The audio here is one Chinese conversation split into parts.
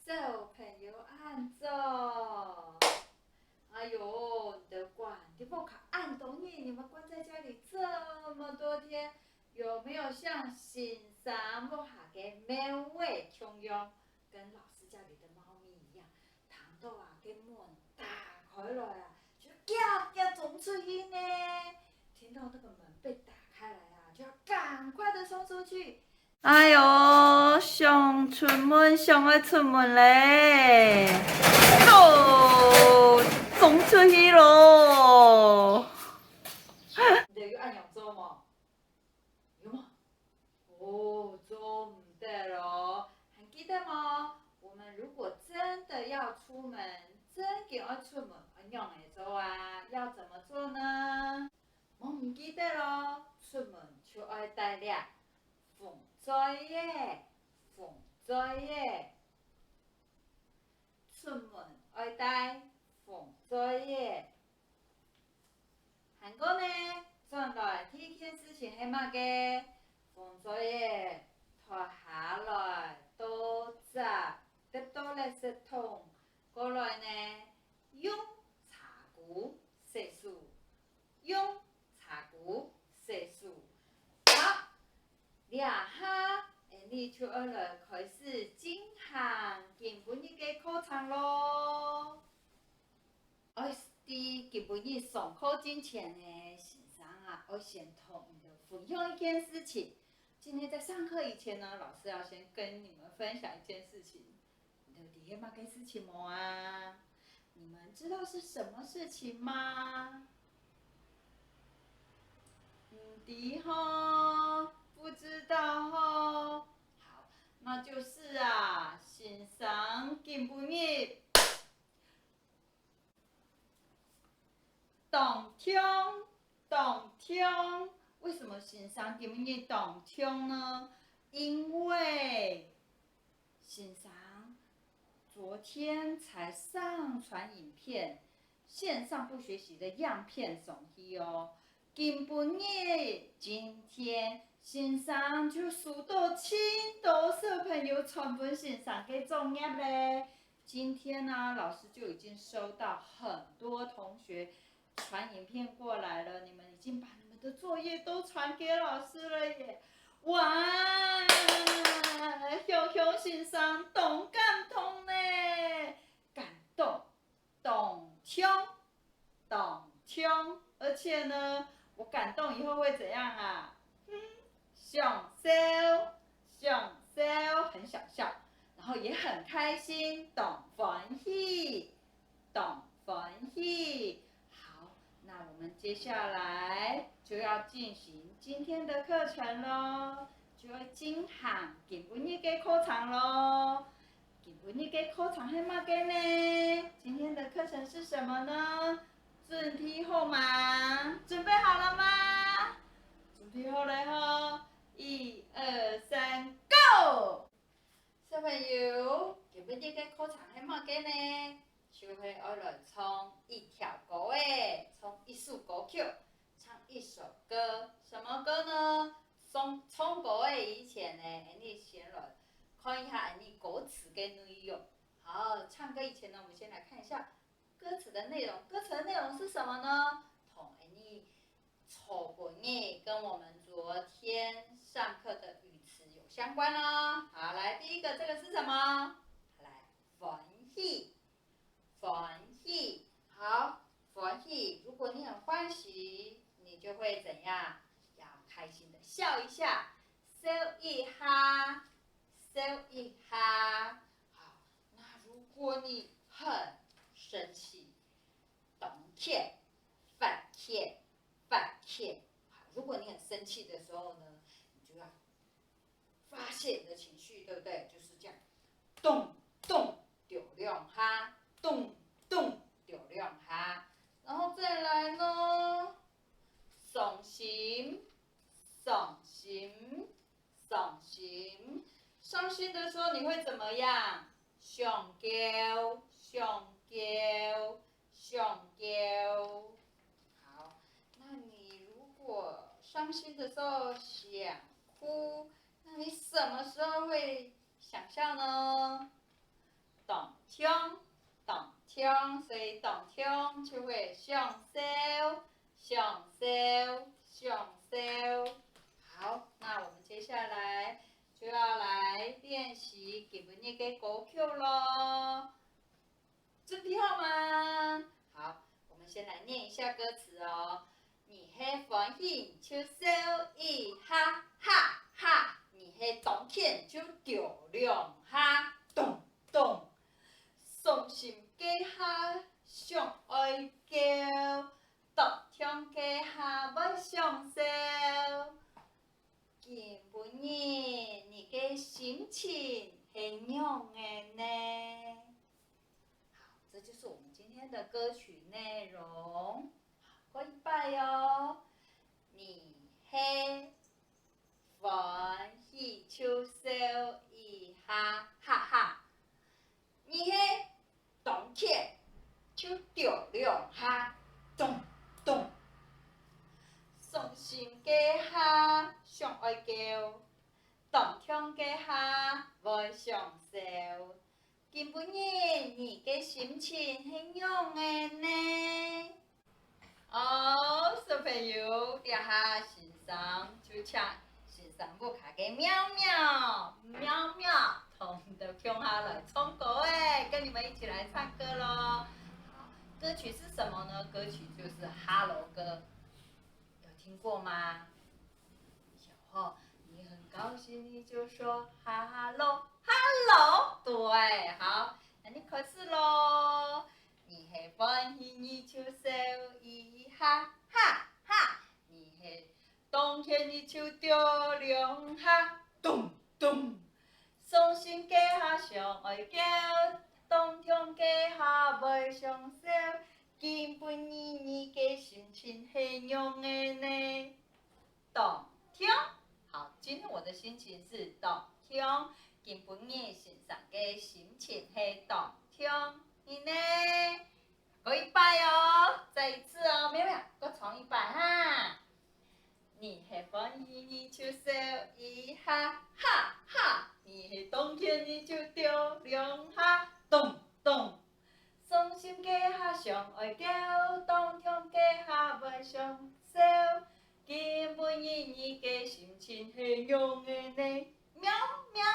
小朋友按坐。哎呦，你的管你不卡按懂你们关在家里这么多天，有没有像欣赏不下嘅猫尾同样，跟老师家里的猫咪一样，糖豆啊给门打开来啊，就呀呀冲出去呢？听到那个门被打开来啊，就要赶快的冲出去。哎呦，想出门，想要出门嘞！走，冲出去咯！你哋要按样做冇？有冇？哦，做唔得咯，还记得吗？我们如果真的要出门，真嘅要出门，按样嚟做啊？要怎么做呢？我唔记得咯，出门就爱带俩防灾嘅，防灾嘅。出门爱带防灾嘅。韩国呢，转来第一件事情系乜嘅？防灾嘅，脱下来倒杂，得到垃圾桶，过来呢，用茶壶洗漱，用茶壶洗漱。好，俩下，你就要来开始进行今本日嘅课程咯。我伫基本日上课之前呢，先生啊，我先同你们分享一件事情。今天在上课以前呢，老师要先跟你们分享一件事情。你们知道乜事情冇啊？你们知道是什么事情吗？知吼，不知道吼。好，那就是啊，先生今本日。动听，动听，为什么欣赏今日动听呢？因为欣赏昨天才上传影片，线上不学习的样片送去哦。今天欣赏就数到青岛小朋友传本欣赏给作业嘞。今天呢，老师就已经收到很多同学传影片过来了，你们已经把你们的作业都传给老师了耶！哇，熊熊欣赏动感动呢，感动，动听，动听，而且呢，我感动以后会怎样啊？想笑，想笑，很想笑，然后也很开心，动欢喜，动欢喜。好，那我们接下来就要进行今天的课程咯，就要进行今本日嘅课程咯。今本日嘅课程系乜嘅呢？今天的课程是什么呢？准备好吗？准备好了吗？准备好了吼！1、2、3，Go！小朋友，今本日嘅课程系乜嘅呢？就是要来唱一条歌诶，唱一首歌曲，唱一首歌，什么歌呢？唱歌诶以前呢，你先来看一下你歌词嘅内容。好，唱歌以前呢，我们先来看一下歌词的内容。歌词的内容是什么呢？同你初本日跟我们昨天上课的语词有相关哦。好，来第一个，这个是什么？来，欢喜。欢喜，好，欢喜。如果你很欢喜，你就会怎样？要开心的笑一下，笑一下，笑一下。好，那如果你很生气，动气，发气，发气。好，如果你很生气的时候呢，你就要发泄你的情绪，对不对？就是这样，动动丢两下。动动丢两下，然后再来呢，伤心，伤心，伤心，伤心的时候你会怎么样？上叫，上叫，上叫。好，那你如果伤心的时候想哭，那你什么时候会想笑呢？听，所以动听就会上手，上手，上手。好，那我们接下来就要来练习今日的歌曲咯。准备好吗？好，我们先来念一下歌词哦。你嘿欢喜手手一哈哈哈，你嘿动天就着亮哈，咚咚。伤心家下上爱叫，独听家下要享受。今晡日你的心情是样的呢？好，这就是我们今天的歌曲内容。好，预备哦。你嘿欢喜手手一哈哈哈，你嘿动起手着亮哈，咚咚。伤心家下上爱叫，动听家下要享受。今晡日你的心情是样的呢？哦，小朋友，你下欣赏就请欣赏母卡嘅喵喵喵喵，同的听下来唱歌诶，跟你们一起来唱歌咯。好，歌曲是什么呢？歌曲就是《Hello》歌，有听过吗？有哦，你很高兴你就说 Hello Hello， 对，好，那你开始咯。你很欢喜你就手一哈哈哈，你很冬天你就着凉哈，咚咚。伤心家下上爱叫，冬天家下要享受。今晡日你的心情是样的呢？动听。好，今天我的心情是动听，今晡日欣赏的心情是动听，你呢？我一拜哦，再一次哦，没有，我重一拜哈。你是欢喜你就笑一哈哈哈，你是冬天你就着凉哈，咚咚。伤心家下上爱叫，冬天家下要享受。今晡日你的心情是样的呢？喵喵。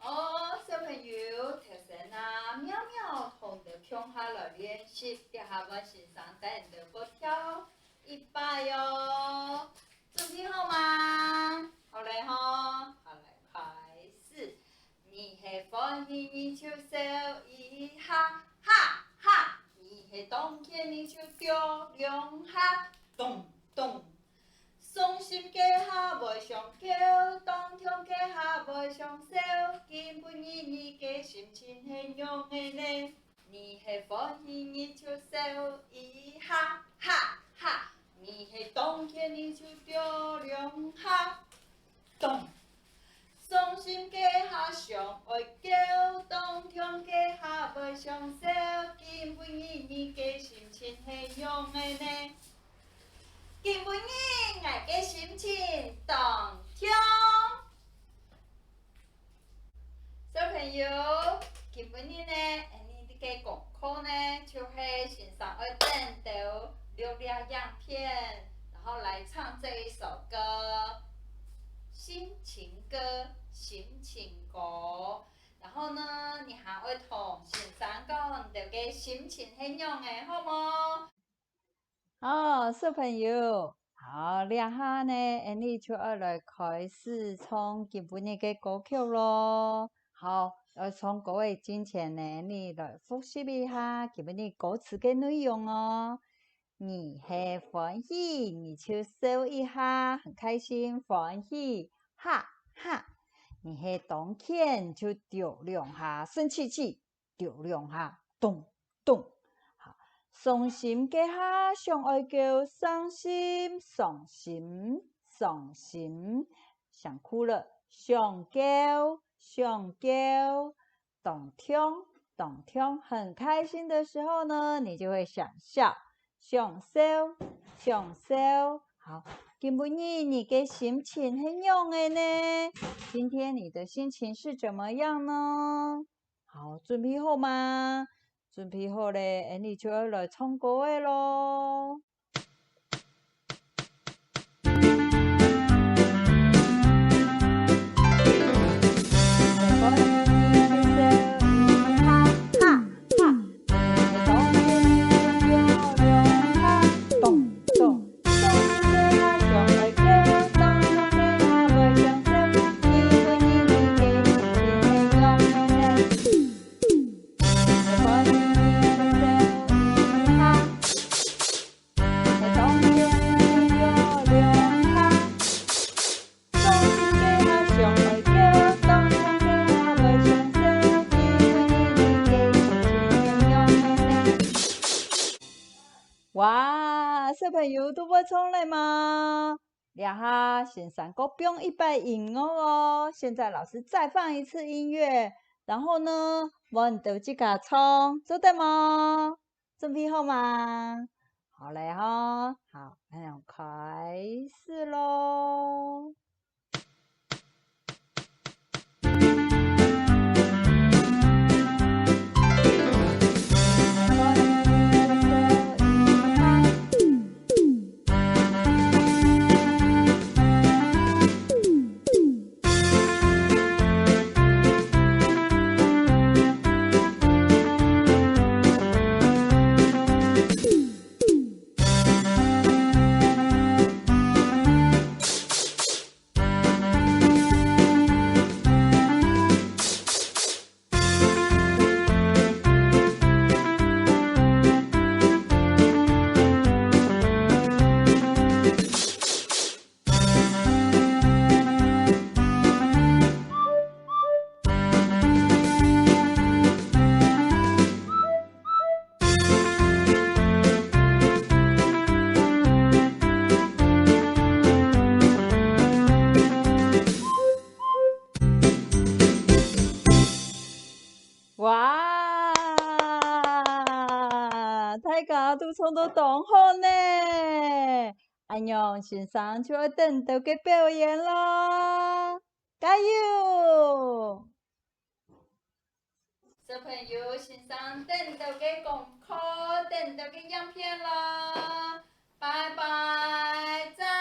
哦，小朋友，头先啊，喵喵同着听下来练习，接下来欣赏带你的歌跳一拜哟。准备好吗？好嘞哈，好来开始。你是欢喜你就笑一哈哈哈，你是冬天你就着凉哈，咚咚。伤心家下要上叫，冬天家下要享受。今晡日你的心情是样的呢？你是欢喜你就笑一哈哈哈，你是冬天你就着凉哈，咚。伤心家下上爱叫，冬天家下要享受。今晡日你的心情是样的呢？今晡日我的心情动听。小朋友，今晡日呢，你的功课呢，就是欣赏二等的6粒样片，然后来唱这一首歌，心情歌，心情歌。然后呢，你还会同欣赏讲你的心情是样的，好吗？哦，小朋友，好，两下呢，你就要来开始唱今晡日嘅歌曲咯。好，唱歌嘅之前呢，你来复习一下今晡日歌词嘅内容哦。你系欢喜，你就笑一下，很开心，欢喜，哈哈。你系冬天就着凉下，生气气，着凉下，咚咚。伤心家下上爱叫，伤心伤心伤心，想哭了想叫想叫，动听动听，很开心的时候呢，你就会想笑想笑想笑。好，今晡日你的心情是样的呢？今天你的心情是怎么样呢？好，准备好吗？准备好咧，俺哋就要来唱歌的咯。哇，小朋友都会唱了吗？俩哈，先上个不用100音乐哦。现在老师再放一次音乐，然后呢，我们都自己唱，做得吗？准备好吗？好嘞哈，好，那要开始喽。哇！大家都唱得当好呢，安阳先生就要等到嘅表演咯，加油！小朋友欣赏等到嘅功课，等到嘅样片啦，拜拜，再